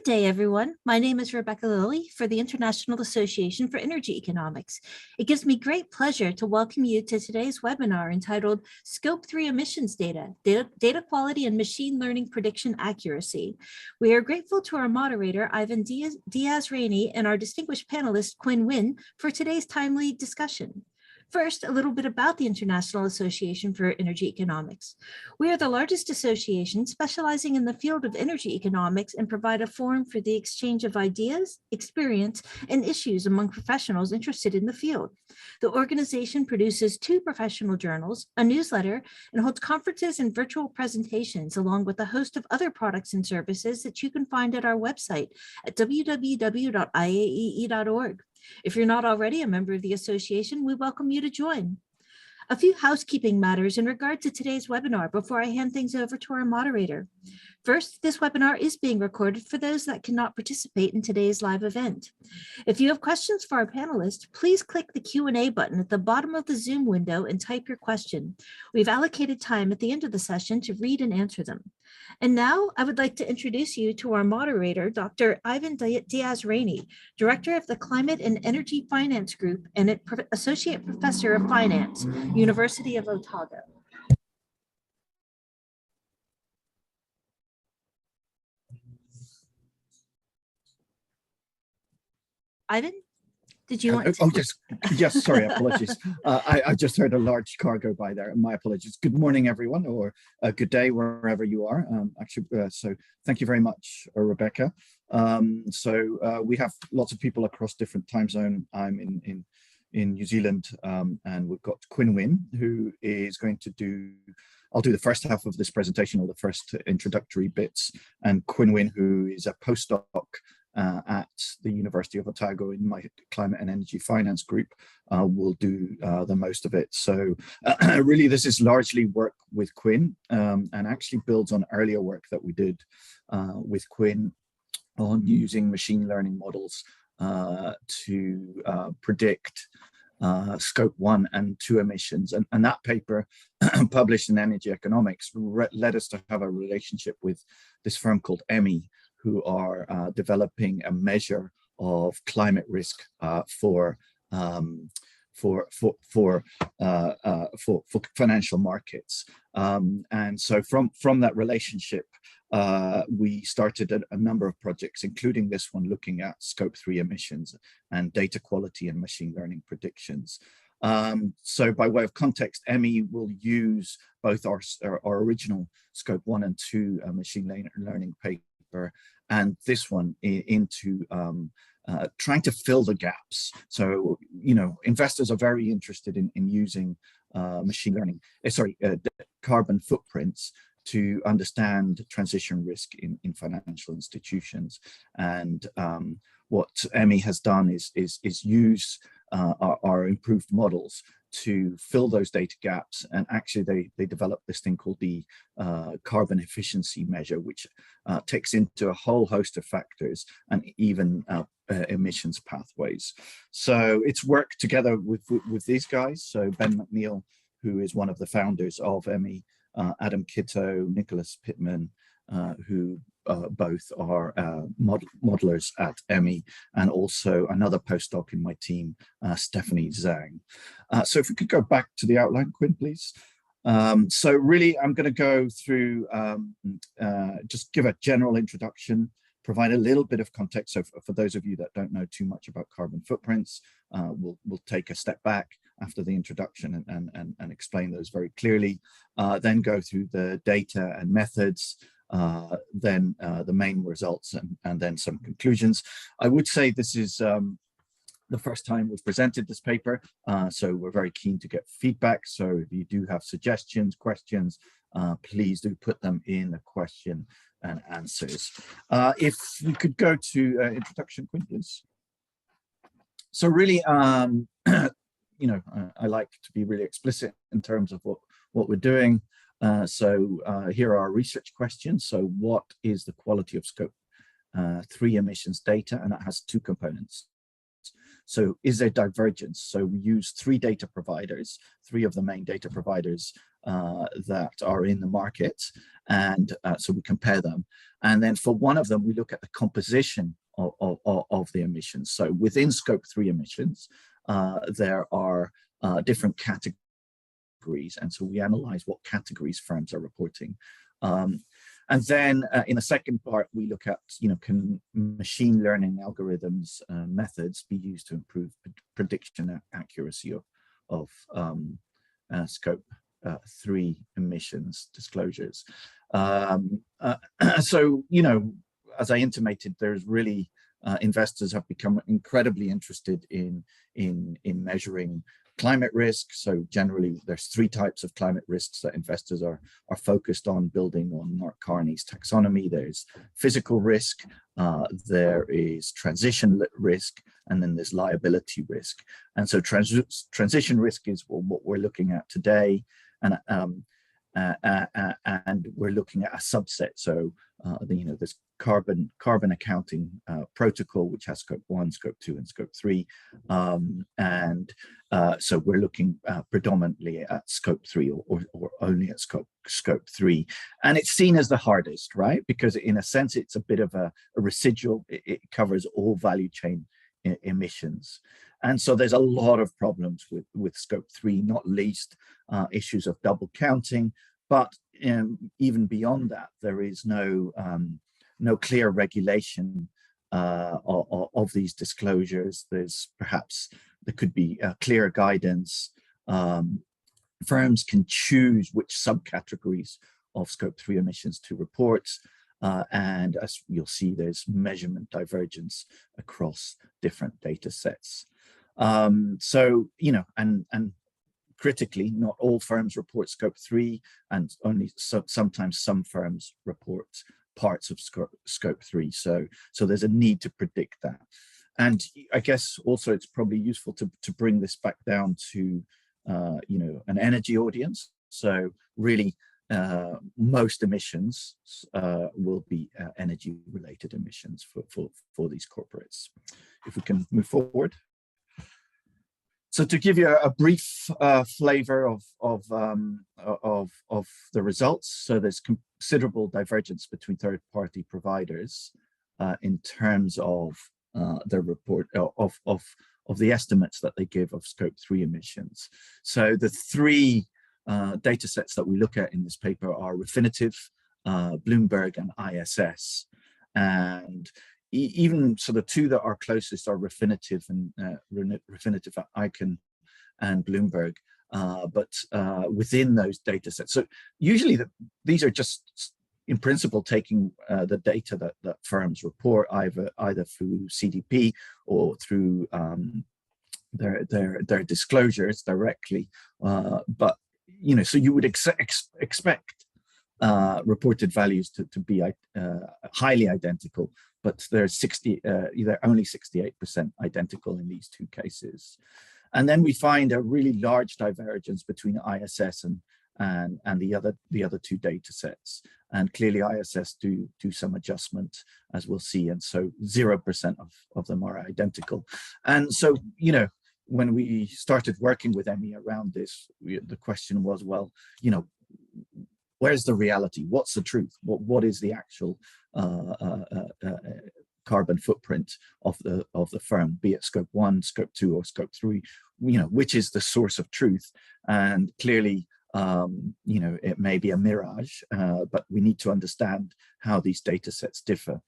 Good day, everyone. My name is Rebecca Lilly for the International Association for Energy Economics. It gives me great pleasure to welcome you to today's webinar entitled Scope 3 Emissions Data Quality and Machine Learning Prediction Accuracy. We are grateful to our moderator, Ivan Diaz-Rainey, and our distinguished panelist, Quinn Nguyen, for today's timely discussion. First, a little bit about the International Association for Energy Economics. We are the largest association specializing in the field of energy economics and provide a forum for the exchange of ideas, experience, and issues among professionals interested in the field. The organization produces 2 professional journals, a newsletter, and holds conferences and virtual presentations, along with a host of other products and services that you can find at our website at www.iaee.org. If you're not already a member of the association, we welcome you to join. A few housekeeping matters in regard to today's webinar before I hand things over to our moderator. First, this webinar is being recorded for those that cannot participate in today's live event. If you have questions for our panelists, please click the Q&A button at the bottom of the Zoom window and type your question. We've allocated time at the end of the session to read and answer them. And now I would like to introduce you to our moderator, Dr. Ivan Diaz-Rainey, Director of the Climate and Energy Finance Group and Associate Professor of Finance, University of Otago. Ivan, did you want to? Oh, yes, sorry, apologies. I just heard a large car go by there. My apologies. Good morning, everyone, or good day, wherever you are. So thank you very much, Rebecca. We have lots of people across different time zone. I'm in New Zealand, and we've got Quinn Nguyen, who is going to do, I'll do the first half of this presentation, or the first introductory bits, and Quinn Nguyen, who is a postdoc at the University of Otago in my climate and energy finance group, will do the most of it. So really, this is largely work with Quinn, and actually builds on earlier work that we did with Quinn on using machine learning models to predict scope 1 and 2 emissions. And that paper published in Energy Economics led us to have a relationship with this firm called EMI, who are developing a measure of climate risk for financial markets. And so from that relationship, we started a number of projects, including this one, looking at scope 3 emissions and data quality and machine learning predictions. So by way of context, EMI will use both our original scope 1 and 2 machine learning paper and this one into trying to fill the gaps. So, you know, investors are very interested in using machine learning, carbon footprints to understand transition risk in financial institutions. And what EMI has done is use our improved models to fill those data gaps, and actually they developed this thing called the carbon efficiency measure, which takes into a whole host of factors and even emissions pathways. So it's worked together with these guys. So Ben McNeil, who is one of the founders of EMI, Adam Kitto, Nicholas Pittman, who both are modelers at EMI, and also another postdoc in my team, Stephanie Zhang. So if we could go back to the outline, Quinn, please. So really, I'm going to go through, just give a general introduction, provide a little bit of context. So for those of you that don't know too much about carbon footprints, we'll take a step back after the introduction and explain those very clearly, then go through the data and methods, then the main results, and then some conclusions. I would say this is the first time we've presented this paper, so we're very keen to get feedback. So if you do have suggestions, questions, please do put them in the question and answers. If we could go to introduction, Quinn, please. So really, you know, I like to be really explicit in terms of what we're doing. So here are our research questions. So what is the quality of scope 3 emissions data? And that has 2 components. So is there divergence? So we use 3 data providers, 3 of the main data providers that are in the market, and so we compare them. And then for one of them, we look at the composition of the emissions. So within Scope 3 emissions, there are different categories, and so we analyze what categories firms are reporting. And then in the second part, we look at, can machine learning algorithms, methods be used to improve prediction accuracy of Scope 3 emissions disclosures. So, as I intimated, there's really investors have become incredibly interested in measuring climate risk. So generally, there's three types of climate risks that investors are focused on, building on Mark Carney's taxonomy. There's physical risk, there is transition risk, and then there's liability risk. And so transition risk is what we're looking at today, and we're looking at a subset. So there's carbon accounting protocol, which has Scope 1, Scope 2, and Scope 3. So we're looking predominantly at Scope 3 or only at Scope 3. And it's seen as the hardest, right? Because in a sense, it's a bit of a residual. It covers all value chain emissions. And so there's a lot of problems with Scope 3, not least issues of double counting. But even beyond that, there is no clear regulation of these disclosures. There could be clear guidance. Firms can choose which subcategories of Scope 3 emissions to report. And as you'll see, there's measurement divergence across different data sets. So, and critically, not all firms report Scope 3, and only sometimes some firms report parts of Scope 3. So there's a need to predict that. And I guess also it's probably useful to bring this back down to an energy audience. So really, most emissions will be energy-related emissions for these corporates. If we can move forward. So to give you a brief flavor of the results, so there's considerable divergence between third-party providers in terms of the report of the estimates that they give of Scope 3 emissions. So the three data sets that we look at in this paper are Refinitiv, Bloomberg, and ISS. And even so, the two that are closest are Refinitiv and Refinitiv Eikon and Bloomberg. But within those data sets, so usually these are just in principle taking the data that firms report either through CDP or through their disclosures directly. But so you would expect reported values to be highly identical, but they're only 68% identical in these two cases. And then we find a really large divergence between ISS and the other two data sets. And clearly ISS do some adjustment, as we'll see, and so 0% of them are identical. And so, when we started working with Emmy around this, the question was, well, where's the reality? What's the truth? What is the actual carbon footprint of the firm, be it Scope 1, Scope 2, or Scope 3? Which is the source of truth? And clearly, it may be a mirage, but we need to understand how these data sets differ.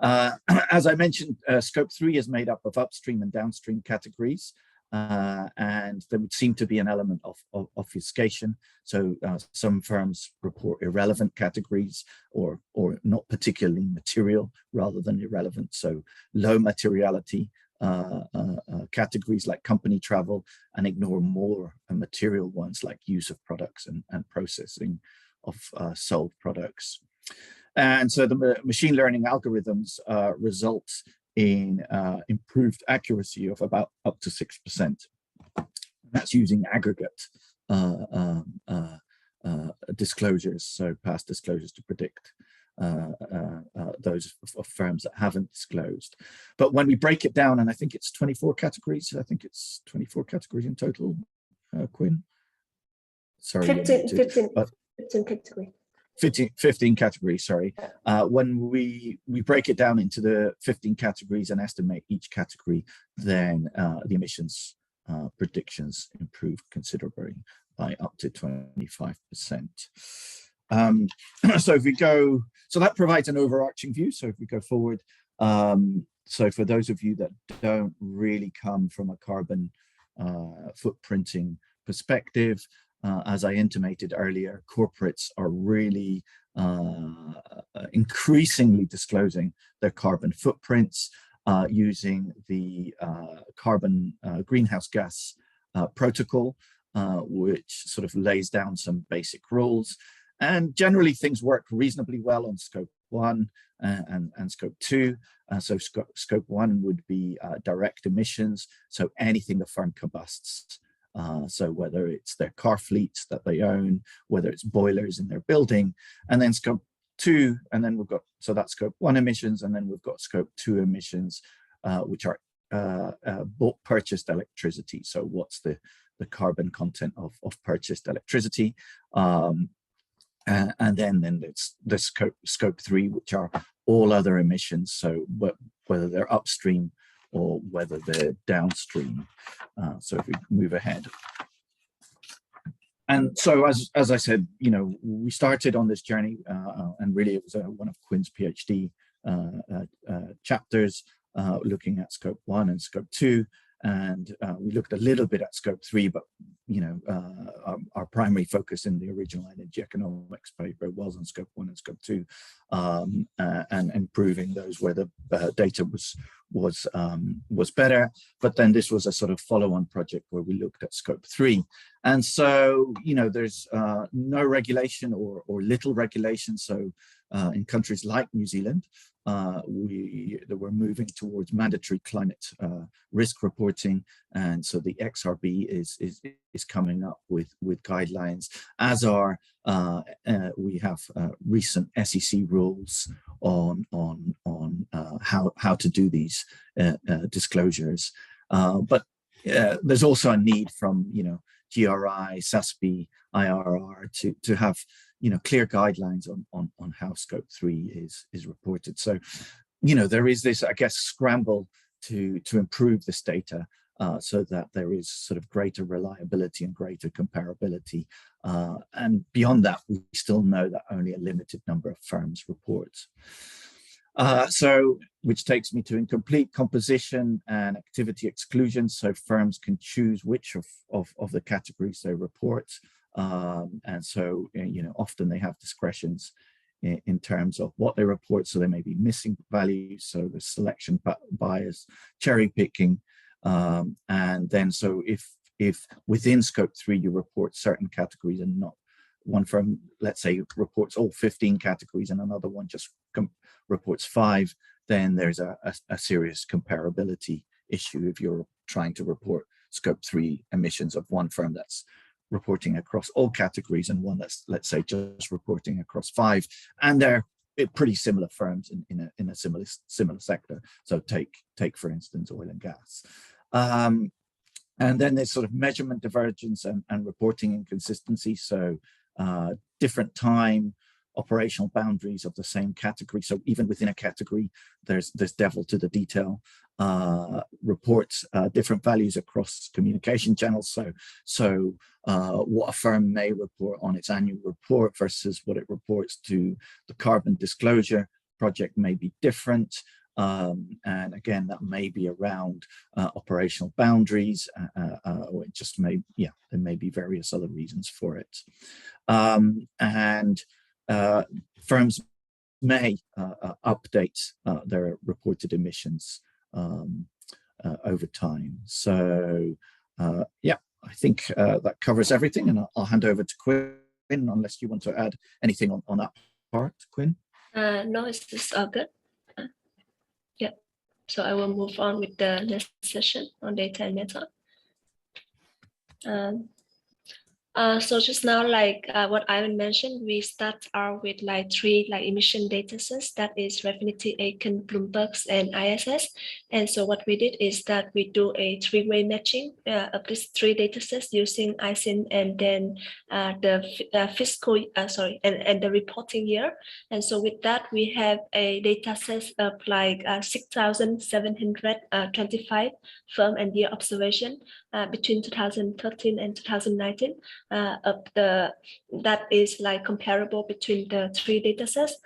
As I mentioned, Scope 3 is made up of upstream and downstream categories, and there would seem to be an element of obfuscation. So some firms report irrelevant categories or not particularly material rather than irrelevant. So low materiality categories like company travel, and ignore more material ones like use of products and processing of sold products. And so the machine learning algorithms result in improved accuracy of about up to 6%. That's using aggregate disclosures, so past disclosures to predict those of firms that haven't disclosed. But when we break it down, and I think it's 24 categories, in total, Quinn. sorry, 15 category. 15 categories, sorry. When we break it down into the 15 categories and estimate each category, then the emissions predictions improve considerably by up to 25%. So if we go, so that provides an overarching view. So if we go forward, so for those of you that don't really come from a carbon footprinting perspective, as I intimated earlier, corporates are really increasingly disclosing their carbon footprints using the carbon greenhouse gas protocol, which sort of lays down some basic rules. And generally things work reasonably well on scope 1 and scope 2. So scope 1 would be direct emissions, so anything the firm combusts. So whether it's their car fleets that they own, whether it's boilers in their building, and then scope 2, and then we've got, so that's scope 1 emissions, and then we've got scope 2 emissions, which are purchased electricity. So what's the carbon content of purchased electricity? And then it's the scope 3, which are all other emissions. So whether they're upstream or whether they're downstream. So if we move ahead. And so as I said, you know, we started on this journey and really it was one of Quinn's PhD chapters looking at scope 1 and scope 2. And we looked a little bit at scope 3, but you know, our primary focus in the original energy economics paper was on scope 1 and scope 2, and improving those where the data was better. But then this was a sort of follow-on project where we looked at scope 3. And so, you know, there's no regulation or little regulation. So in countries like New Zealand, we're moving towards mandatory climate risk reporting, and so the XRB is coming up with guidelines, as are we have recent SEC rules on how to do these disclosures, but there's also a need from, you know, GRI, SASB, IRR to have, you know, clear guidelines on how scope 3 is reported. So, you know, there is this, I guess, scramble to improve this data so that there is sort of greater reliability and greater comparability. And beyond that, we still know that only a limited number of firms report. So, which takes me to incomplete composition and activity exclusion. So firms can choose which of the categories they report. And so, you know, often they have discretions in terms of what they report. So they may be missing values. So the selection bias, cherry picking. And then, so if within scope 3, you report certain categories and not one firm, let's say, reports all 15 categories and another one just reports 5, then there's a serious comparability issue if you're trying to report scope 3 emissions of one firm that's reporting across all categories and one that's, let's say, just reporting across 5, and they're pretty similar firms in a similar sector. So take for instance oil and gas. And then there's sort of measurement divergence and reporting inconsistency. So different time, operational boundaries of the same category. So even within a category, there's devil to the detail. Reports different values across communication channels. So what a firm may report on its annual report versus what it reports to the carbon disclosure project may be different. And again, that may be around operational boundaries, or it just may, yeah, there may be various other reasons for it. And firms may update their reported emissions over time. So yeah, I think that covers everything, and I'll hand over to Quinn, unless you want to add anything on that part, Quinn. No, it's just all good. Yeah, so I will move on with the next session on data and meta. So just now, what Ivan mentioned, we start out with like three emission data sets, that is Refinitiv, Eikon, Bloomberg, and ISS. And so what we did is that we do a three-way matching of these three data sets using ISIN and then the fiscal, and the reporting year. And so with that, we have a data set of 6,725 firm and year observation between 2013 and 2019. That is like comparable between the three data sets.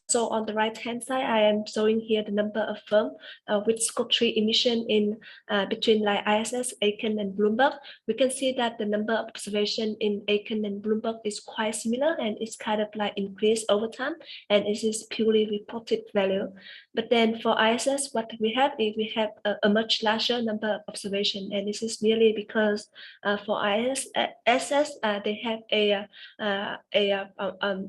So on the right hand side, I am showing here the number of firm with scope 3 emission in between like ISS, Eikon, and Bloomberg. We can see that the number of observation in Eikon and Bloomberg is quite similar, and it's kind of like increased over time, and it is purely reported value. But then for ISS, what we have is we have a much larger number of observation, and this is merely because for ISS, they have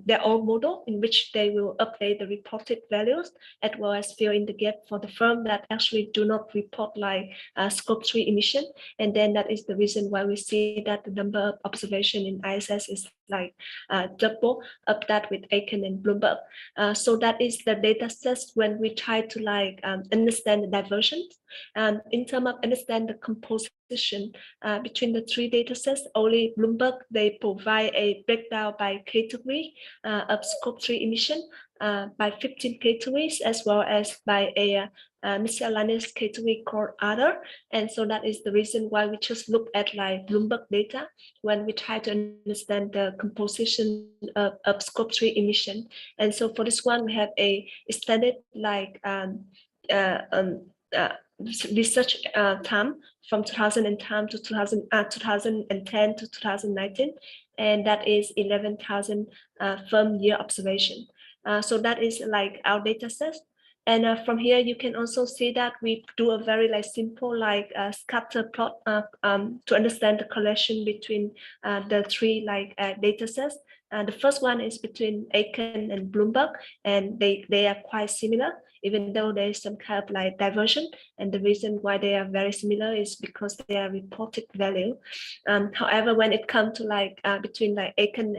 their own model in which they will update the reported values as well as fill in the gap for the firm that actually do not report like scope 3 emission. And then that is the reason why we see that the number of observation in ISS is like double of that with Eikon and Bloomberg. So that is the data sets when we try to like understand the divergence. In terms of understand the composition between the three data sets, only Bloomberg, they provide a breakdown by category of scope 3 emission by 15 categories, as well as by a miscellaneous category called other. And so that is the reason why we just look at like Bloomberg data when we try to understand the composition of scope 3 emission. And so for this one, we have a standard like research time from 2010 to 2010 to 2019, and that is 11,000 firm year observation. So that is like our data set. And from here, you can also see that we do a very like simple like scatter plot to understand the correlation between the three like data sets. The first one is between Eikon and Bloomberg, and they are quite similar, even though there is some kind of like diversion. And the reason why they are very similar is because they are reported value. However, when it comes to like between like Eikon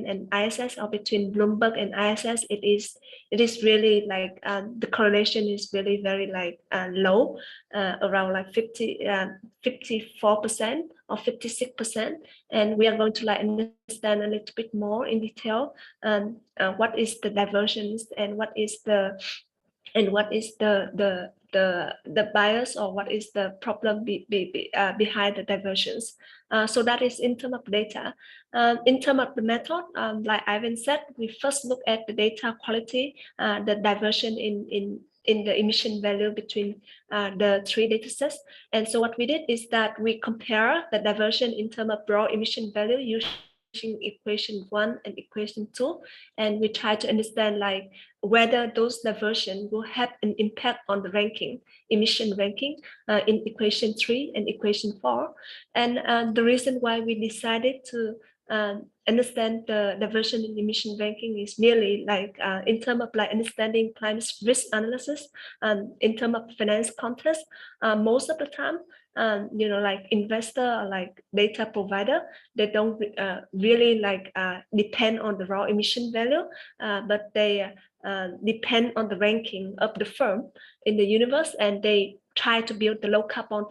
and ISS, or between Bloomberg and ISS, it is really like the correlation is really very like low, around like 54% or 56%. And we are going to like understand a little bit more in detail what is the divergence and what is the bias, or what is the problem behind the divergence. So that is in terms of data. In terms of the method, like Ivan said, we first look at the data quality, the diversion in the emission value between the three data sets. And so what we did is that we compare the diversion in terms of raw emission value using equation 1 and equation 2, and we try to understand like whether those diversion will have an impact on the ranking, emission ranking, in equation 3 and equation 4. And the reason why we decided to understand the diversion in emission ranking is merely like in terms of like understanding climate risk analysis, in terms of finance context. Most of the time, like investor or like data provider, they don't really like depend on the raw emission value, but they depend on the ranking of the firm in the universe, and they try to build the low carbon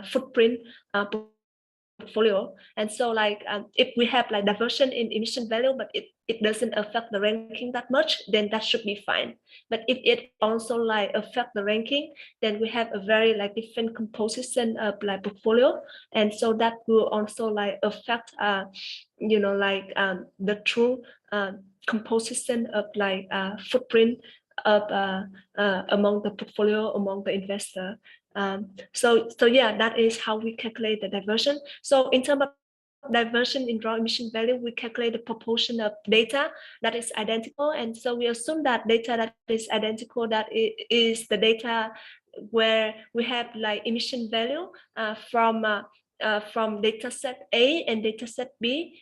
footprint portfolio. And so like if we have like diversion in emission value, but it doesn't affect the ranking that much, then that should be fine. But if it also like affect the ranking, then we have a very like different composition of like portfolio, and so that will also like affect the true composition of like footprint of among the portfolio, among the investor. So yeah, that is how we calculate the diversion. So in terms of diversion in raw emission value, we calculate the proportion of data that is identical, and so we assume that data that is identical, that is the data where we have like emission value from data set A and data set B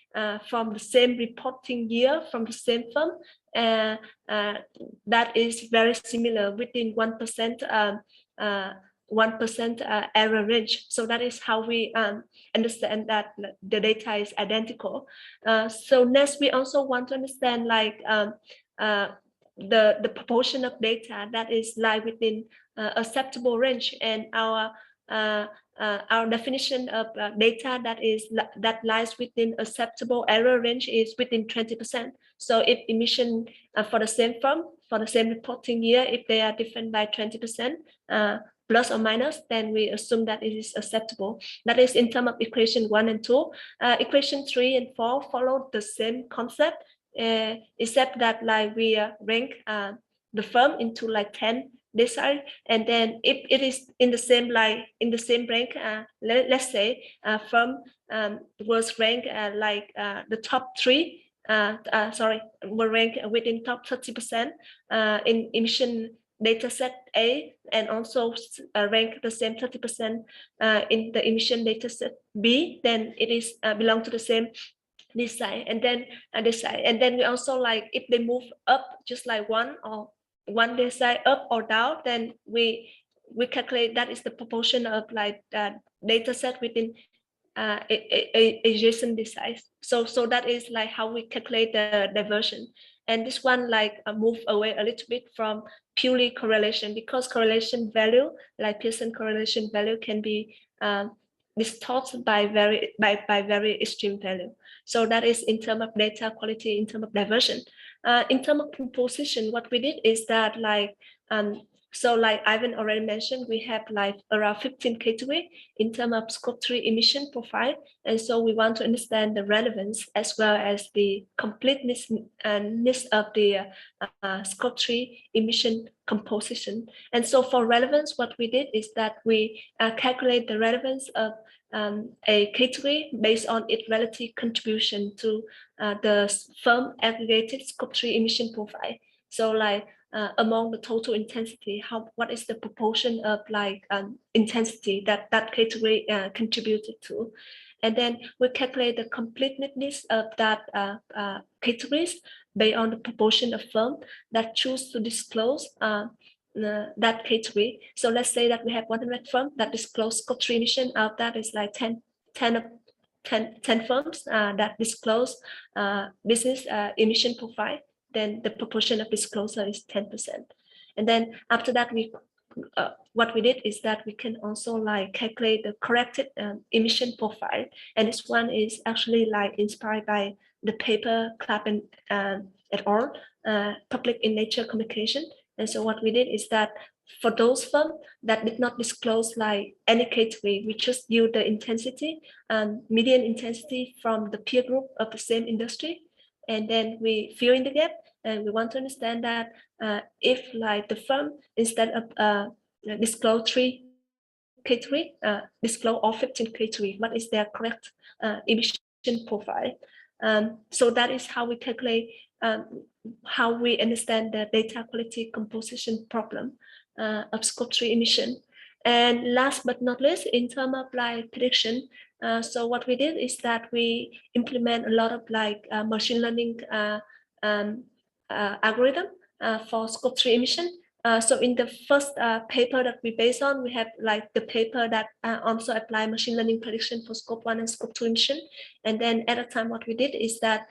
from the same reporting year from the same firm. That is very similar within 1% 1% error range. So that is how we understand that the data is identical. So next, we also want to understand like the proportion of data that is lie within acceptable range, and our definition of data that lies within acceptable error range is within 20%. So if emission for the same firm, for the same reporting year, if they are different by 20%, plus or minus, then we assume that it is acceptable. That is in terms of equation 1 and 2. Equation 3 and 4 follow the same concept, except that like we rank the firm into like 10 decile, and then if it is in the same rank, let's say firm was ranked like the top 3, were ranked within top 30% in emission dataset A, and also rank the same 30% in the emission dataset B, then it is belong to the same decile. And then we also like if they move up just like one decile up or down, then we calculate that is the proportion of like data set within adjacent deciles. So that is like how we calculate the diversion. And this one like move away a little bit from purely correlation, because correlation value, like Pearson correlation value, can be distorted by very extreme value. So that is in terms of data quality, in terms of diversion. In terms of composition, what we did is that like so like Ivan already mentioned, we have like around 15 categories in terms of scope 3 emission profile. And so we want to understand the relevance as well as the completeness of the scope 3 emission composition. And so for relevance, what we did is that we calculate the relevance of a category based on its relative contribution to the firm aggregated scope 3 emission profile. So like among the total intensity, what is the proportion of like intensity that category contributed to, and then we calculate the completeness of that categories based on the proportion of firm that choose to disclose that category. So let's say that we have 100 firms that disclose scope 3 emission. Out of that is like 10 firms that disclose business emission profile. Then the proportion of disclosure is 10%. And then after that, what we did is that we can also like calculate the corrected emission profile. And this one is actually like inspired by the paper Clapp and et al. Public in Nature Communication. And so what we did is that for those firms that did not disclose like any category, we just use the intensity, median intensity from the peer group of the same industry. And then we fill in the gap, and we want to understand that if like the firm, instead of disclose 3 category, disclose all 15 category, what is their correct emission profile? So that is how we calculate, how we understand the data quality composition problem of scope 3 emission. And last but not least, in terms of like prediction, so what we did is that we implement a lot of like machine learning algorithm for scope 3 emission. So in the first paper that we based on, we have like the paper that also apply machine learning prediction for scope 1 and scope 2 emission. And then at the time, what we did is that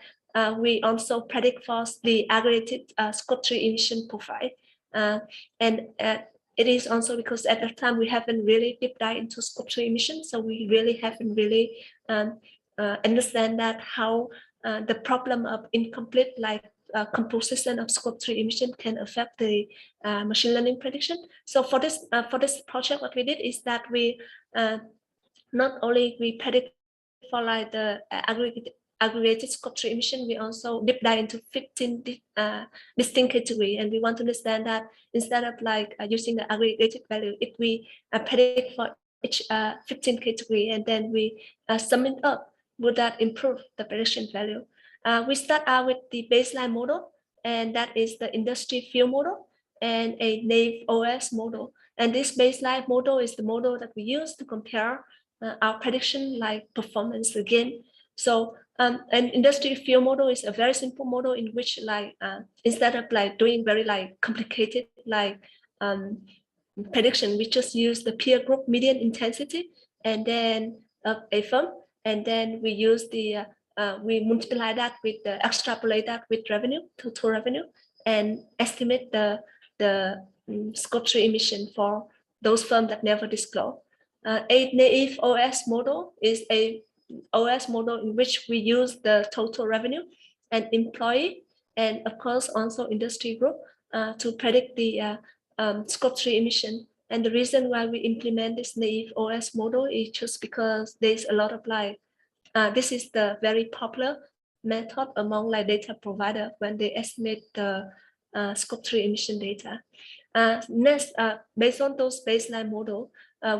we also predict for the aggregated scope 3 emission profile. And it is also because at that time we haven't really deep dive into scope 3 emissions, so we really haven't really understand that how the problem of incomplete like composition of scope 3 emission can affect the machine learning prediction. So for this project, what we did is that we not only we predict for like the aggregated scope 3 emission, we also deep dive into 15 distinct category, and we want to understand that instead of like using the aggregated value, if we predict for each 15 category and then we sum it up, would that improve the prediction value? We start out with the baseline model, and that is the industry field model and a naive OS model. And this baseline model is the model that we use to compare our prediction like performance again. So an industry field model is a very simple model in which like instead of like doing very like complicated like prediction, we just use the peer group median intensity and then of a firm, and then we use the we multiply that with the extrapolate that with revenue, total revenue, and estimate the scope 3 emission for those firms that never disclose. A naive OS model is a OS model in which we use the total revenue and employee, and of course also industry group to predict the scope 3 emission. And the reason why we implement this naive OS model is just because there's a lot of like, this is the very popular method among like data provider when they estimate the scope 3 emission data. Next, based on those baseline model,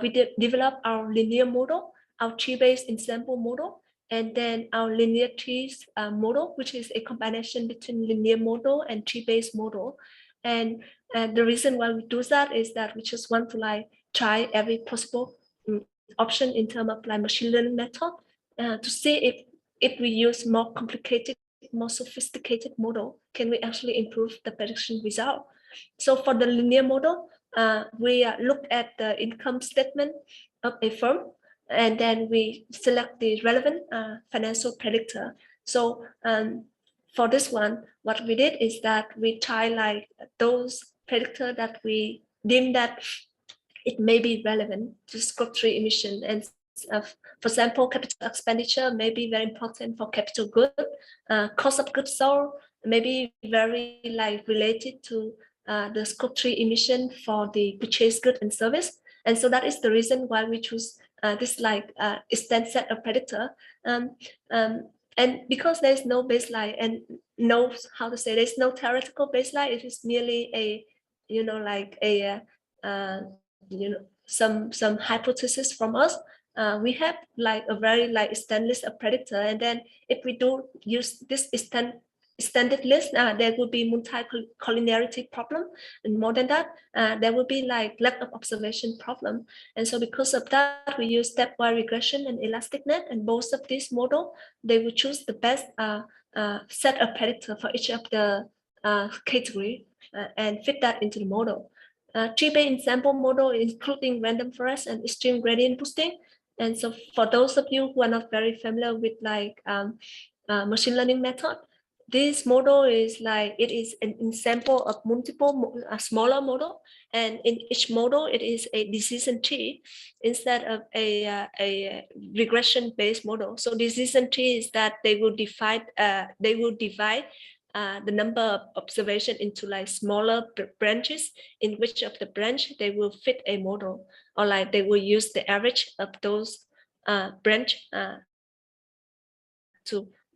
we develop our linear model, our tree-based ensemble model, and then our linear trees model, which is a combination between linear model and tree-based model. And the reason why we do that is that we just want to like try every possible option in terms of like machine learning method to see if we use more complicated, more sophisticated model, can we actually improve the prediction result? So for the linear model, we look at the income statement of a firm, and then we select the relevant financial predictor. So for this one, what we did is that we try like those predictor that we deem that it may be relevant to scope 3 emission. And for example, capital expenditure may be very important for capital good. Cost of goods sold may be very like related to the scope 3 emission for the purchased good and service. And so that is the reason why we choose this like extended set of predictor. And because there's no baseline and no, how to say, there's no theoretical baseline, it is merely a, you know, like a, you know, some hypothesis from us. We have like a very like extended list of predictor, and then if we do use this extended list, there will be multi-collinearity problem, and more than that, there will be like lack of observation problem. And so because of that, we use stepwise regression and elastic net, and both of these model, they will choose the best set of predictor for each of the category and fit that into the model. Tree-based ensemble model including random forest and extreme gradient boosting. And so for those of you who are not very familiar with like machine learning method, this model is like, it is an ensemble of multiple smaller model, and in each model it is a decision tree instead of a regression based model. So decision tree is that they will divide the number of observation into like smaller branches, in which of the branch they will fit a model, or like they will use the average of those branch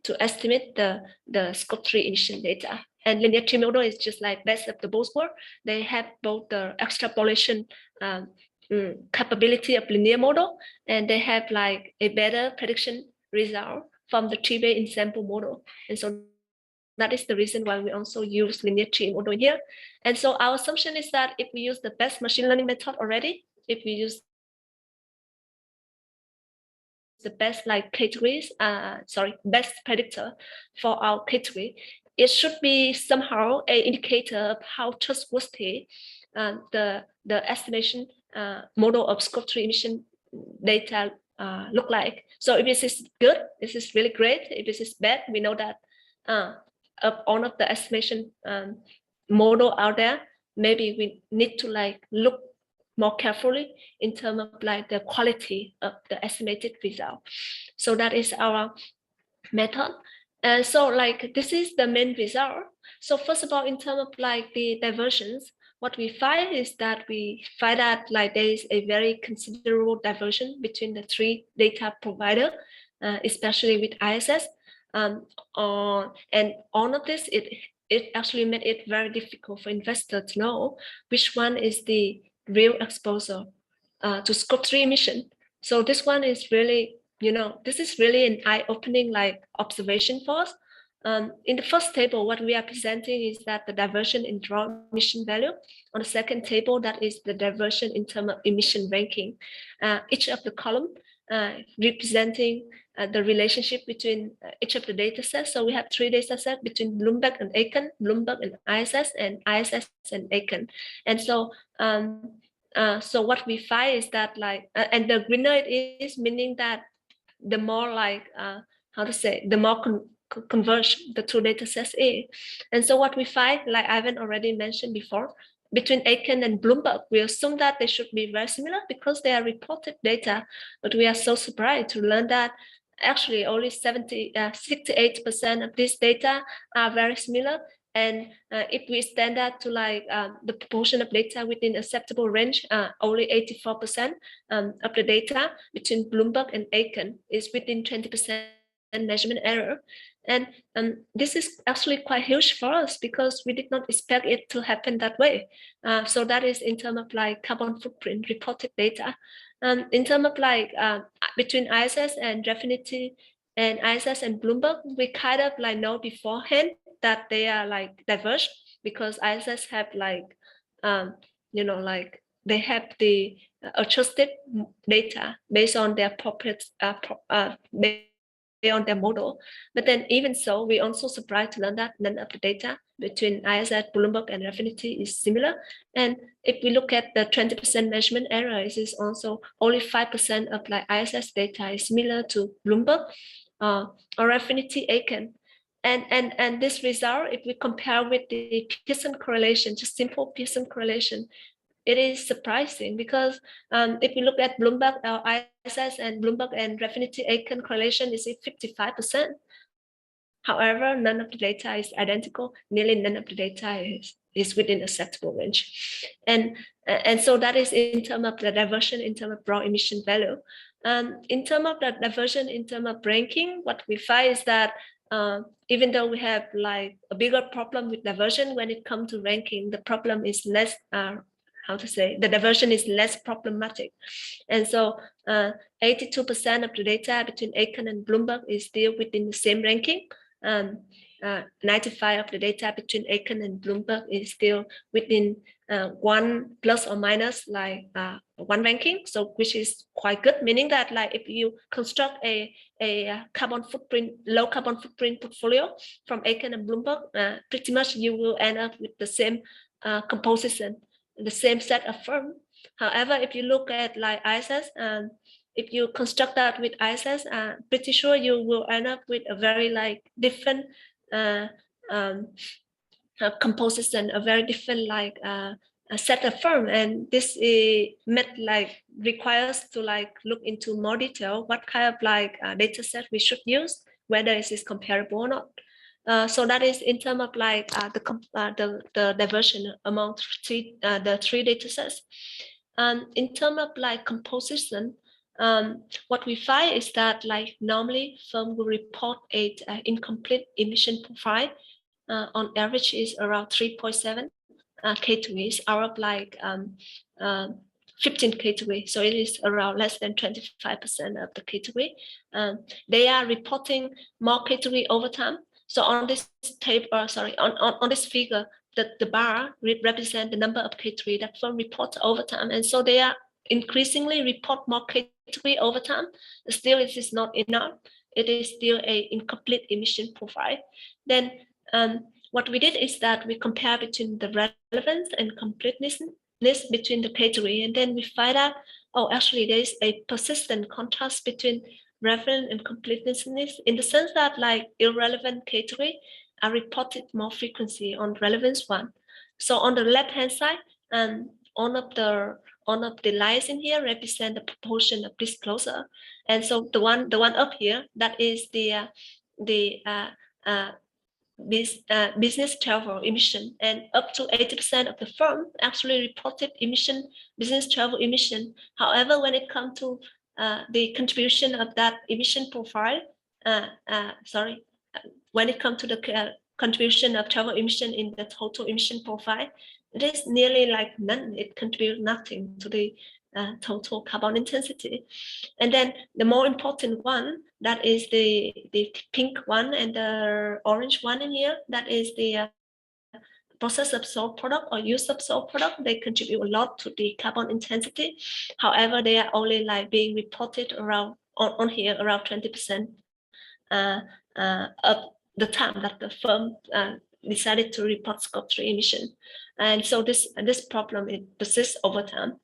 to estimate the scope 3 emission data. And linear tree model is just like best of the both world. They have both the extrapolation capability of linear model, and they have like a better prediction result from the tree-based ensemble model. And so that is the reason why we also use linear tree model here. And so our assumption is that if we use the best machine learning method already, if we use the best like categories, best predictor for our category, it should be somehow an indicator of how trustworthy the estimation model of scope 3 emission data look like. So if this is good, this is really great. If this is bad, we know that of all of the estimation model out there, maybe we need to like look more carefully in terms of like the quality of the estimated result. So that is our method. And so like this is the main result. So first of all, in terms of like the divergence, what we find is that we find that like there is a very considerable divergence between the three data provider, especially with ISS. And all of this, it actually made it very difficult for investors to know which one is the real exposure to scope 3 emission. So this one is really, you know, this is really an eye-opening like observation for us. In the first table, what we are presenting is that the diversion in raw emission value. On the second table, that is the diversion in terms of emission ranking. Each of the column representing the relationship between each of the data sets. So we have 3 data sets between Bloomberg and Eikon, Bloomberg and ISS and ISS and Eikon. And so So what we find is that like, and the greener it is, meaning that the more like, how to say, the more converge the two data sets is. And so what we find, like Ivan already mentioned before, between Eikon and Bloomberg, we assume that they should be very similar because they are reported data, but we are so surprised to learn that actually only 68% of this data are very similar. And if we extend that to like the proportion of data within acceptable range, only 84% of the data between Bloomberg and Eikon is within 20% measurement error. And this is actually quite huge for us because we did not expect it to happen that way. So that is in terms of like carbon footprint reported data. In terms of like between ISS and Refinitiv and ISS and Bloomberg, we kind of like know beforehand that they are like diverse because ISS have like, you know, like they have the adjusted data based on their on their model. But then even so, we also surprised to learn that none of the data between ISS, Bloomberg, and Refinitiv is similar. And if we look at the 20% measurement error, it is also only 5% of like ISS data is similar to Bloomberg or Refinitiv Eikon. And this result, if we compare with the Pearson correlation, just simple Pearson correlation, it is surprising because if you look at Bloomberg ISS and Bloomberg and Refinitiv Eikon correlation is 55%. However, none of the data is identical. Nearly none of the data is within acceptable range. And so that is in terms of the diversion, in terms of raw emission value. In terms of the diversion, in terms of ranking, what we find is that even though we have like a bigger problem with diversion when it comes to ranking, the problem is less, how to say, the diversion is less problematic. And so 82% of the data between Eikon and Bloomberg is still within the same ranking. 95% of the data between Eikon and Bloomberg is still within one plus or minus like one ranking, so which is quite good, meaning that like if you construct a carbon footprint, low carbon footprint portfolio from Eikon and Bloomberg, pretty much you will end up with the same composition, the same set of firm. However, if you look at like ISS, if you construct that with ISS, pretty sure you will end up with a very like different composition, a very different like a set of firm. And this like requires to like look into more detail what kind of like data set we should use, whether it is comparable or not. So that is in terms of like the diversion among the three data sets. In terms of like composition, what we find is that like normally firm will report a incomplete emission profile. On average is around 3.7 K2Es out of like 15 K2E. So it is around less than 25% of the K2E. They are reporting more K2E over time. So on this tape, on this figure, the bar represent the number of K2E that firm reports over time. And so they are increasingly report more K2E over time. Still, it is not enough. It is still an incomplete emission profile. Then what we did is that we compare between the relevance and completeness between the K2E, and then we find out, oh, actually there is a persistent contrast between relevance and completeness in the sense that like irrelevant K2E are reported more frequency on relevance one. So on the left-hand side, one of the lines in here represent the proportion of disclosure, and so the one up here, that is the business travel emission, and up to 80% of the firm actually reported business travel emission. However, when it comes to the contribution of that emission profile, when it comes to the contribution of travel emission in the total emission profile, it is nearly like none. It contributes nothing to the total carbon intensity. And then the more important one, that is the pink one and the orange one in here, that is the process of sold product or use of sold product. They contribute a lot to the carbon intensity. However, they are only like being reported around on here around 20% of the time that the firm decided to report Scope 3 emission. And so this problem, it persists over time.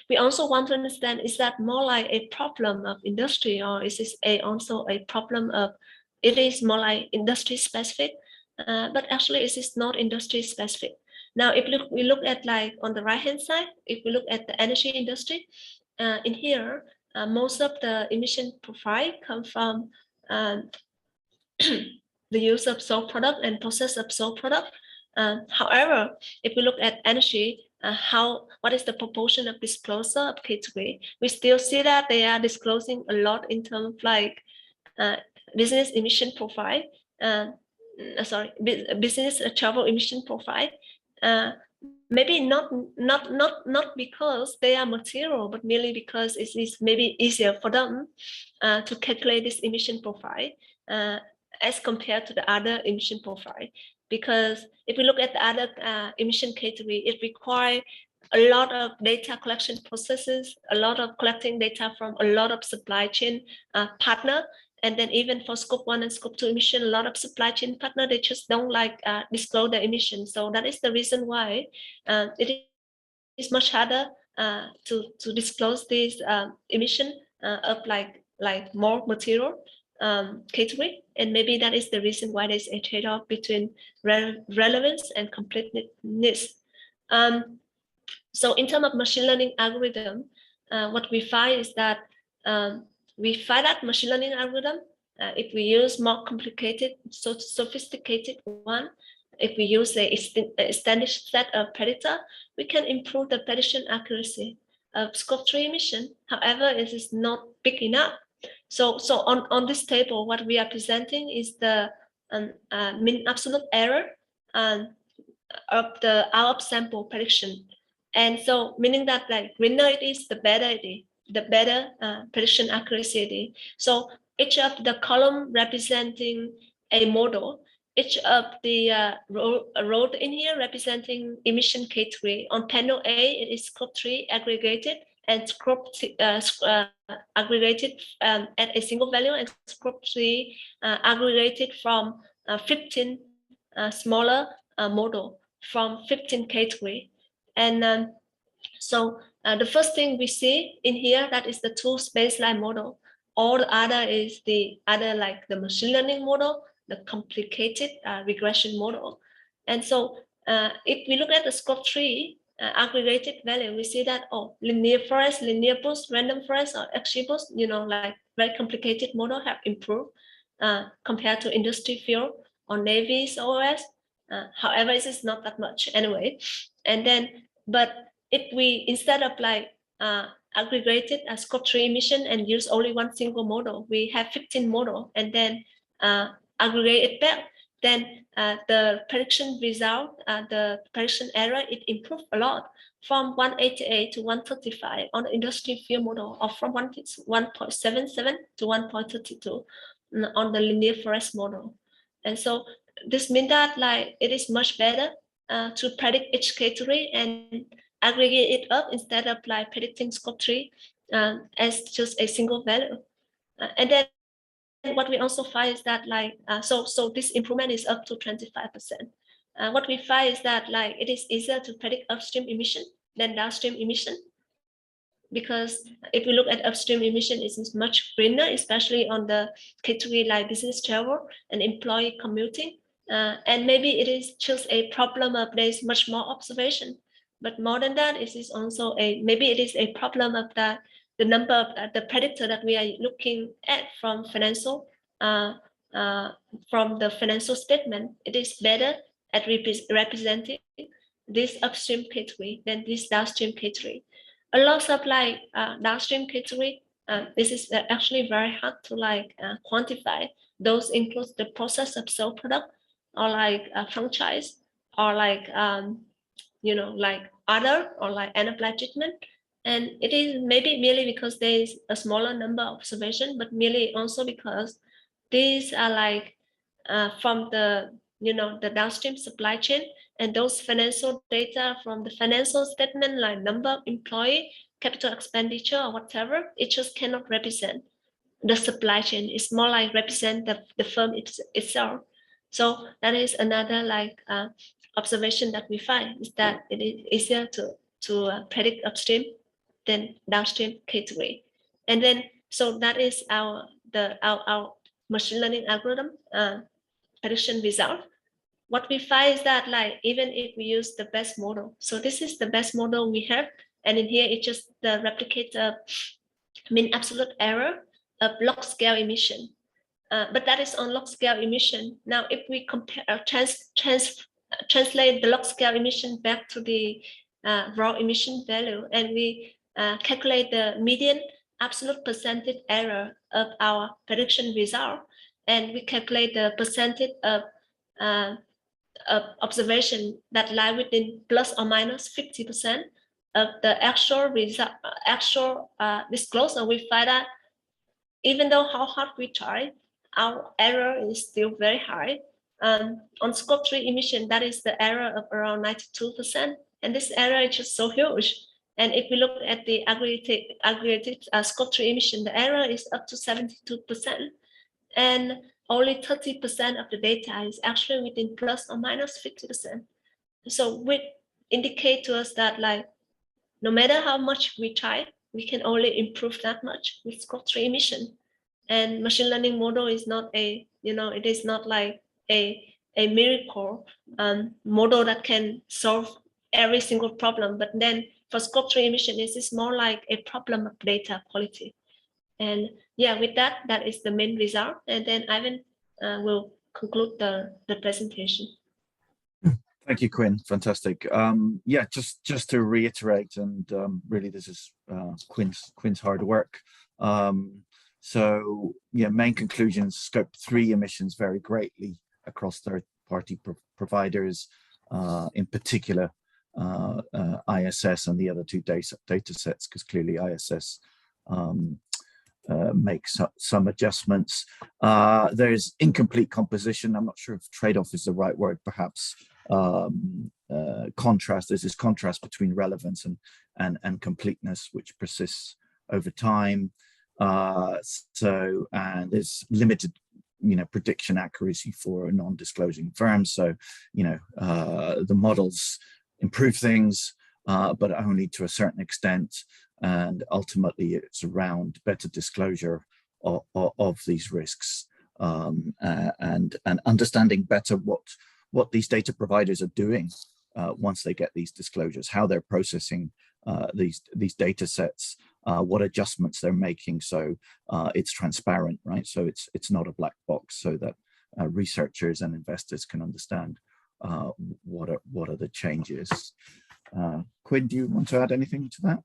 We also want to understand, is that more like a problem of industry, or is this also a problem of, it is more like industry specific, but actually it is not industry specific. Now, if we look at like on the right hand side, if we look at the energy industry, in here, most of the emission profile come from the use of sold product and process of sold product. However, if we look at energy, what is the proportion of disclosure of category? We still see that they are disclosing a lot in terms of like business emission profile. Business travel emission profile. Maybe not because they are material, but merely because it is maybe easier for them to calculate this emission profile as compared to the other emission profile. Because if we look at the other emission category, it requires a lot of data collection processes, a lot of collecting data from a lot of supply chain partner. And then even for scope 1 and scope 2 emission, a lot of supply chain partner, they just don't like disclose the emission. So that is the reason why it is much harder to disclose this emission of like more material category. And maybe that is the reason why there's a trade-off between relevance and completeness. So in terms of machine learning algorithm, what we find is that machine learning algorithm, if we use more complicated, so sophisticated one, if we use a standard set of predictor, we can improve the prediction accuracy of scope 3 emission. However, it is not big enough. So on this table, what we are presenting is the mean absolute error of the out of sample prediction. And so meaning that like greener it is, the better it is, the better prediction accuracy it is. So each of the column representing a model, each of the row in here representing emission category. On panel A, it is scope 3 aggregated, and scope aggregated at a single value, and scope 3 aggregated from 15 smaller model from 15 category. And so the first thing we see in here, that is the tools baseline model. All the other is the other, like the machine learning model, the complicated regression model. And so if we look at the scope 3 aggregated value, we see that, oh, linear forest, linear boost, random forest, or XGBoost, like very complicated model have improved compared to industry field or Navy's OS. However, it is not that much anyway. And then, but if we, instead of like aggregated a scope 3 emission and use only one single model, we have 15 model, and then aggregate it back, then the prediction result, the prediction error, it improved a lot from 188 to 135 on the industry field model, or from 1.77 to 1.32 on the linear forest model. And so this means that like it is much better to predict each category and aggregate it up instead of like predicting scope 3 as just a single value. And then what we also find is that like, so this improvement is up to 25%. What we find is that like it is easier to predict upstream emission than downstream emission, because if we look at upstream emission, it is much greener, especially on the category like business travel and employee commuting. And maybe it is just a problem of there's much more observation, but more than that, it is also maybe it is a problem of the number of the predictor that we are looking at from financial from the financial statement. It is better at representing this upstream category than this downstream category. A lot of like downstream category, this is actually very hard to like quantify. Those include the process of sold product, or like franchise, or like like other, or like end-of-life treatment. And it is maybe merely because there is a smaller number of observation, but merely also because these are like from the the downstream supply chain, and those financial data from the financial statement, like number of employee, capital expenditure, or whatever, it just cannot represent the supply chain. It's more like represent the firm itself. So that is another like observation that we find, is that it is easier to predict upstream, then downstream category. And then, so that is our machine learning algorithm prediction result. What we find is that like, even if we use the best model, so this is the best model we have. And in here, it just replicates mean absolute error of log scale emission. But that is on log scale emission. Now, if we compare translate the log scale emission back to the raw emission value, and we calculate the median absolute percentage error of our prediction result, and we calculate the percentage of observation that lie within plus or minus 50% of the actual result, disclosure, we find that even though how hard we try, our error is still very high. On scope 3 emission, that is the error of around 92%. And this error is just so huge. And if we look at the aggregated scope 3 emission, the error is up to 72%. And only 30% of the data is actually within plus or minus 50%. So which indicate to us that like, no matter how much we try, we can only improve that much with scope 3 emission. And machine learning model is not a, it is not like a miracle model that can solve every single problem. But then for scope 3 emission, this is more like a problem of data quality. And yeah, with that, that is the main result. And then Ivan will conclude the presentation. Thank you, Quinn. Fantastic. Yeah, just to reiterate, and really this is Quinn's hard work. So yeah, main conclusions: scope 3 emissions vary greatly across third-party providers, in particular ISS and the other two data sets, because clearly ISS makes some adjustments. There's incomplete composition. I'm not sure if trade-off is the right word, perhaps. Contrast, there's this contrast between relevance and completeness, which persists over time. And there's limited, prediction accuracy for non-disclosing firms. So, the models improve things, but only to a certain extent. And ultimately, it's around better disclosure of these risks and understanding better what these data providers are doing once they get these disclosures, how they're processing these data sets, what adjustments they're making, so it's transparent, right? So it's not a black box, so that researchers and investors can understand what are the changes. Quinn, do you want to add anything to that?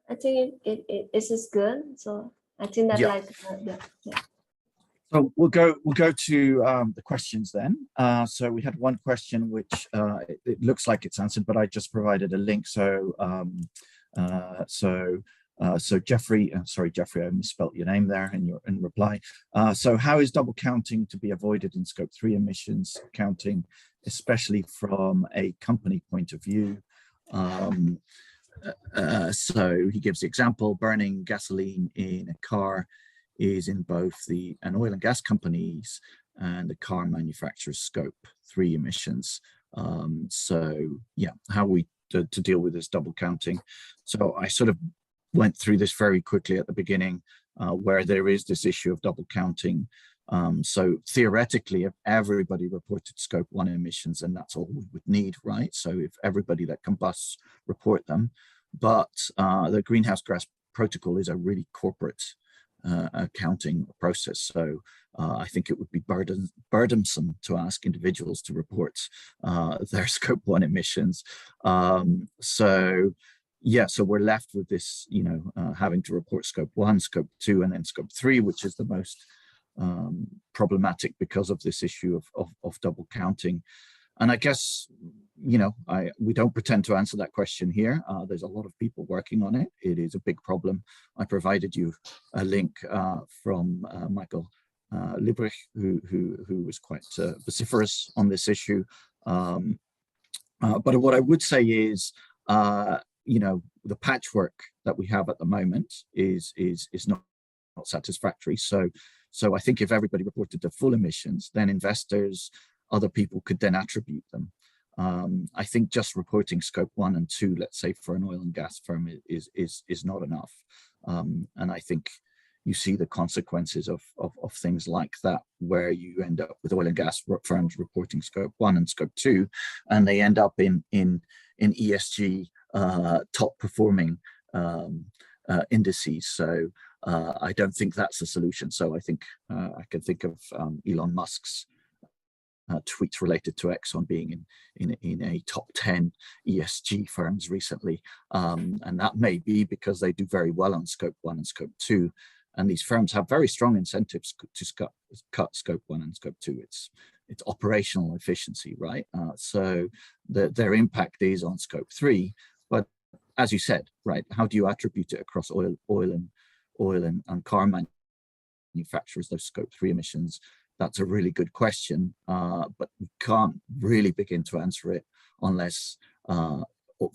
I think it is good. So I think that yeah. So we'll go to the questions then. So we had one question which it looks like it's answered, but I just provided a link. So so Jeffrey, sorry Jeffrey, I misspelt your name there in reply. So how is double counting to be avoided in scope 3 emissions counting, especially from a company point of view? So he gives the example: burning gasoline in a car is in both an oil and gas companies and the car manufacturer's scope 3 emissions. So yeah, how we to deal with this double counting. So I sort of went through this very quickly at the beginning, where there is this issue of double counting. So theoretically, if everybody reported scope 1 emissions, then that's all we would need, right? So if everybody that combusts report them, but the greenhouse gas protocol is a really corporate accounting process. So I think it would be burdensome to ask individuals to report their scope 1 emissions. So yeah, so we're left with this, having to report scope 1, scope 2, and then scope 3, which is the most problematic because of this issue of double counting. And I guess, we don't pretend to answer that question here. There's a lot of people working on it. It is a big problem. I provided you a link from Michael Liebrich, who was quite vociferous on this issue. But what I would say is, the patchwork that we have at the moment is not satisfactory. So I think if everybody reported the full emissions, then investors, other people could then attribute them. I think just reporting scope 1 and 2, let's say for an oil and gas firm, is not enough. And I think you see the consequences of things like that, where you end up with oil and gas firms reporting scope 1 and scope 2, and they end up in ESG top performing indices. So I don't think that's a solution. So I think I can think of Elon Musk's tweets related to Exxon being in a top 10 ESG firms recently. And that may be because they do very well on scope 1 and scope 2. And these firms have very strong incentives to cut scope 1 and scope 2. It's operational efficiency, right? So their impact is on scope 3. But as you said, right, how do you attribute it across oil and car manufacturers, those scope 3 emissions? That's a really good question, but we can't really begin to answer it unless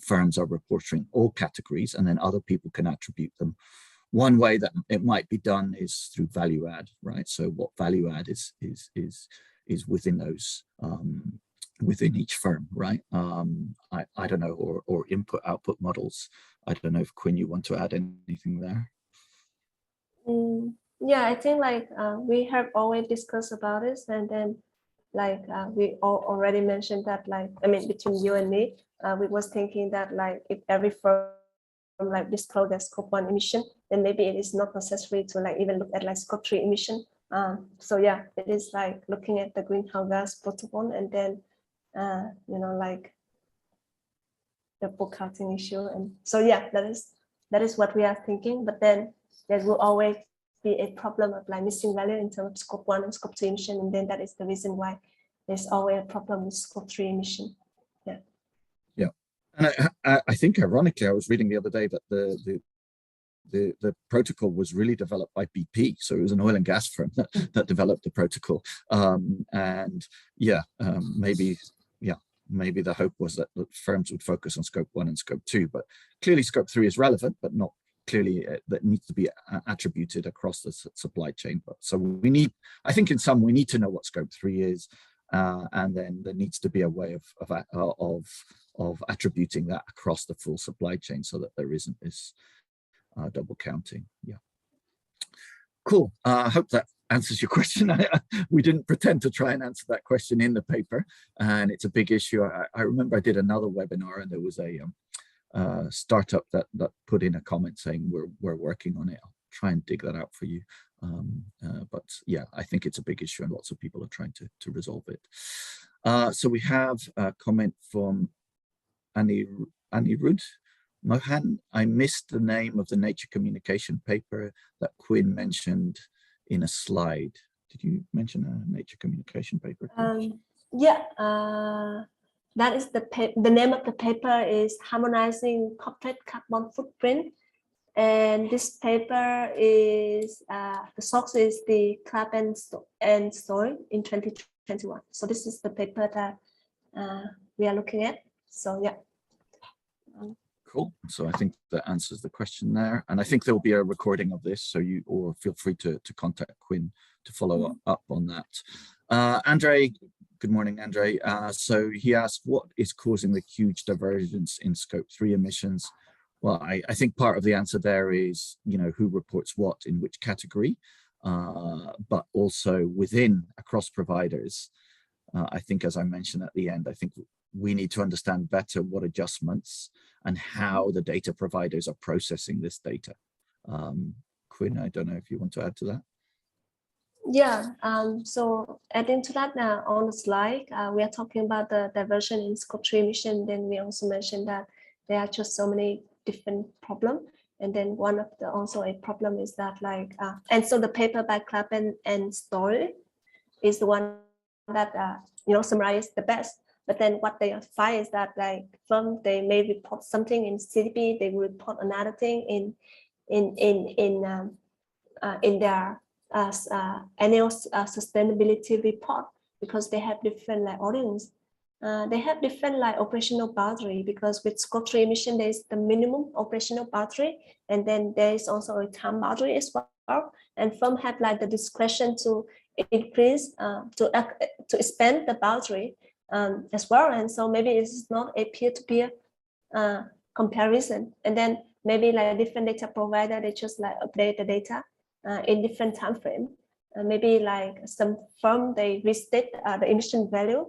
firms are reporting all categories, and then other people can attribute them. One way that it might be done is through value add, right? So what value add is within those within each firm, right? I don't know, or input output models. I don't know if Quinn, you want to add anything there? Yeah, I think like we have always discussed about this, and then like we already mentioned that, like, I mean, between you and me, we was thinking that like if every firm like disclose their scope 1 emission, then maybe it is not necessary to like even look at like scope 3 emission. So yeah, it is like looking at the greenhouse gas protocol, and then you know, like the forecasting issue. And so yeah, that is what we are thinking. But then there will always be a problem of like missing value in terms of scope 1 and scope 2 emission, and then that is the reason why there's always a problem with scope 3 emission. Yeah, and I think ironically, I was reading the other day that the protocol was really developed by BP, so it was an oil and gas firm that developed the protocol. And yeah, maybe the hope was that the firms would focus on scope 1 and scope 2, but clearly scope 3 is relevant, but not clearly that needs to be attributed across the supply chain. But so we need, I think in some, we need to know what scope 3 is, and then there needs to be a way of attributing that across the full supply chain so that there isn't this double counting. Yeah, cool. I hope that answers your question. We didn't pretend to try and answer that question in the paper, and it's a big issue. I remember I did another webinar, and there was a startup that put in a comment saying we're working on it. I'll try and dig that out for you. But yeah, I think it's a big issue, and lots of people are trying to resolve it. So we have a comment from Anirudh Mohan. I missed the name of the Nature Communication paper that Quinn mentioned in a slide. Did you mention a Nature Communication paper? Yeah, that is the name of the paper is Harmonizing Corporate Carbon Footprint. And this paper is, the source is the Carbon and Soil in 2021. So this is the paper that we are looking at. So yeah. Cool. So I think that answers the question there. And I think there'll be a recording of this, so you, or feel free to contact Quinn to follow up on that. Andre, good morning, Andre. So he asked, what is causing the huge divergence in scope 3 emissions? Well, I think part of the answer there is, you know, who reports what in which category, but also within across providers. I think, as I mentioned at the end, I think we need to understand better what adjustments and how the data providers are processing this data. Quinn, I don't know if you want to add to that. Yeah, so adding to that, on the slide, we are talking about the diversion in scope 3 emission. Then we also mentioned that there are just so many different problems. And then one of the also a problem is that like, and so the paper by Clappen and Story is the one that, you know, summarizes the best. But then what they find is that like firm, they may report something in CDP, they will report another thing in their annual sustainability report, because they have different like audience. They have different like operational boundary, because with scope 3 emission, there is the minimum operational boundary, and then there is also a time boundary as well. And firm have like the discretion to increase, to expand the boundary. as well. And so maybe it's not a peer-to-peer comparison. And then maybe like different data provider, they just like update the data in different time frame. Maybe like some firm, they restate the emission value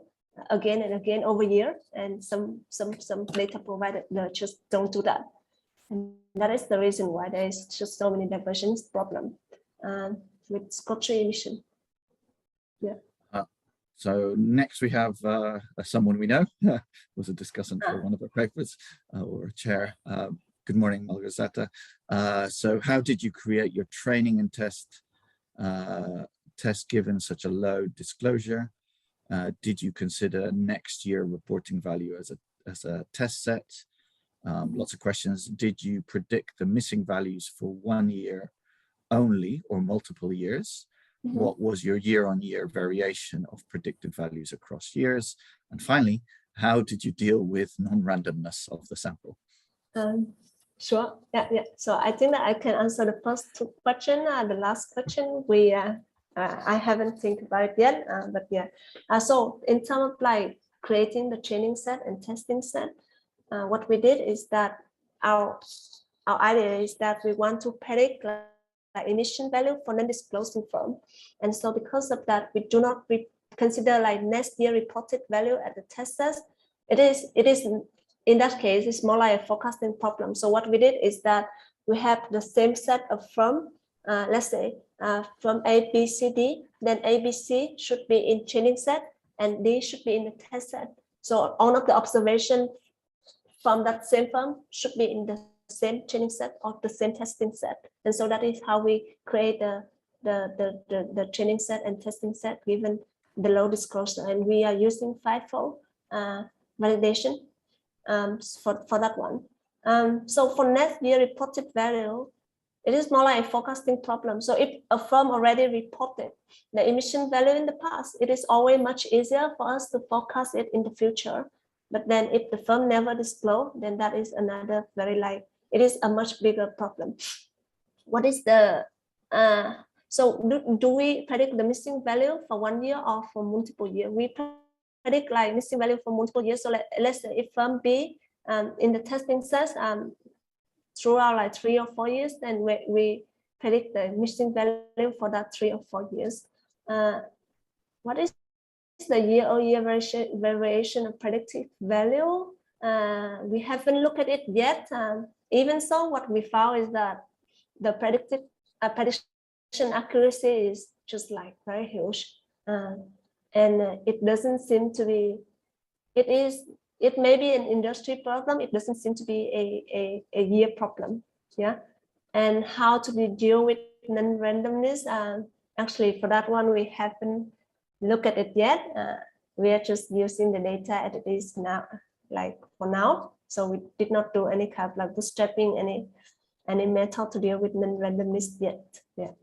again and again over year, and some data provider they just don't do that. And that is the reason why there is just so many divergence problem with Scope 3 emission. Yeah. So next we have someone we know, was a discussant for one of our papers, or a chair. Good morning, Malgorzata. So how did you create your training and test given such a low disclosure? Did you consider next year reporting value as a test set? Lots of questions. Did you predict the missing values for 1 year only or multiple years? What was your year-on-year variation of predicted values across years? And finally, how did you deal with non-randomness of the sample? Sure. Yeah. So I think that I can answer the first two questions. The last question, I haven't think about it yet, but yeah. So in terms of like creating the training set and testing set, what we did is that our idea is that we want to predict like emission value for non-disclosing firm, and so because of that, we do not consider like next year reported value at the test set. It is in that case, it's more like a forecasting problem. So what we did is that we have the same set of firm, let's say from A, B, C, D, then A, B, C should be in training set and D should be in the test set. So all of the observation from that same firm should be in the same training set or the same testing set. And so that is how we create the training set and testing set given the low disclosure. And we are using fivefold validation for that one. So for next year reported value, it is more like a forecasting problem. So if a firm already reported the emission value in the past, it is always much easier for us to forecast it in the future. But then if the firm never disclose, then that is another it is a much bigger problem. What is the, so do we predict the missing value for 1 year or for multiple years? We predict like missing value for multiple years. So let's say if firm B in the testing set throughout like 3 or 4 years, then we predict the missing value for that 3 or 4 years. What is the year-on-year variation of predictive value? We haven't looked at it yet. Even so, what we found is that the prediction accuracy is just like very huge, and it doesn't seem to be. It may be an industry problem. It doesn't seem to be a year problem. Yeah, and how to deal with non-randomness? Actually, for that one, we haven't looked at it yet. We are just using the data as it is now, like for now. So we did not do any kind of like bootstrapping, any method to deal with non-randomness yet. Yeah.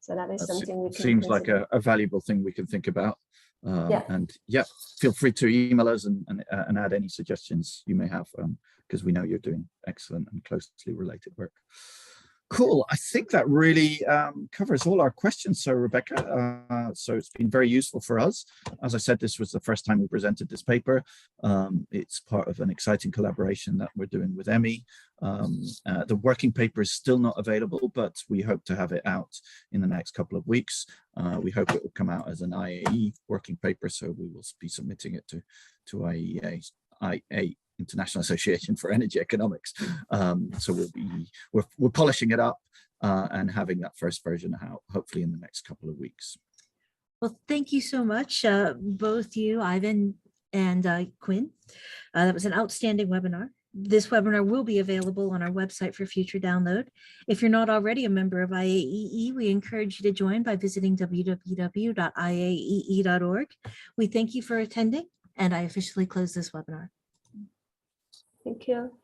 So that is something we can seems consider. like a valuable thing we can think about. Yeah. And yeah, feel free to email us and add any suggestions you may have, because we know you're doing excellent and closely related work. Cool. I think that really covers all our questions. So Rebecca, so it's been very useful for us. As I said, this was the first time we presented this paper. It's part of an exciting collaboration that we're doing with EMI. The working paper is still not available, but we hope to have it out in the next couple of weeks. We hope it will come out as an IAE working paper, so we will be submitting it to IEA, International Association for Energy Economics. So we're polishing it up and having that first version out hopefully in the next couple of weeks. Well, thank you so much, both you, Ivan and Quinn. That was an outstanding webinar. This webinar will be available on our website for future download. If you're not already a member of IAEE, we encourage you to join by visiting www.iaee.org. We thank you for attending, and I officially close this webinar. Thank you.